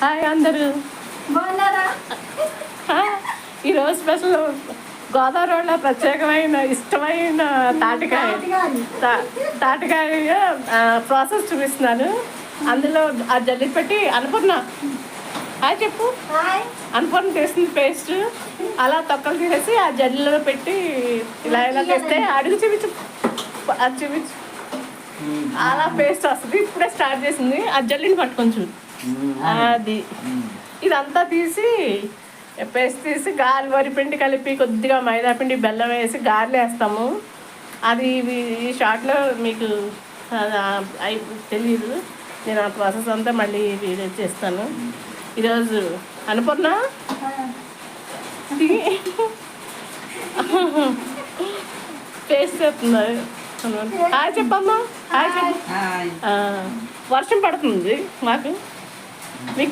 Hi అందరూ బాగున్నారా? ఈరోజు స్పెషల్ గోదావరి రోడ్లో ప్రత్యేకమైన ఇష్టమైన తాటికాయ ప్రాసెస్ చూపిస్తున్నాను. అందులో ఆ జల్లి పెట్టి అన్నపూర్ణ హాయ్ చెప్పు. అన్నపూర్ణ చేసింది పేస్ట్ అలా తొక్కలు తీసేసి ఆ జల్లిలో పెట్టి ఇలా ఇలా చేస్తే అడుగు చూపించు, అది చూపించు. అలా పేస్ట్ వస్తుంది. ఇప్పుడే స్టార్ట్ చేసింది. ఆ జల్లిని పట్టుకొని చూడు. అది ఇదంతా తీసి పేస్ట్ తీసి గాలి వరిపిండి కలిపి కొద్దిగా మైదా పిండి బెల్లం వేసి గారెలు వేస్తాము. అది ఈ షార్ట్లో మీకు తెలియదు. నేను ఆ ప్రాసెస్ అంతా మళ్ళీ వీడియో చేస్తాను. ఈరోజు అన్నపూర్ణ పేస్ట్ చేస్తున్నారు. హాయ్ చెప్పమ్మా. హాయ్ చెప్పు. వర్షం పడుతుంది మాకు. మీకు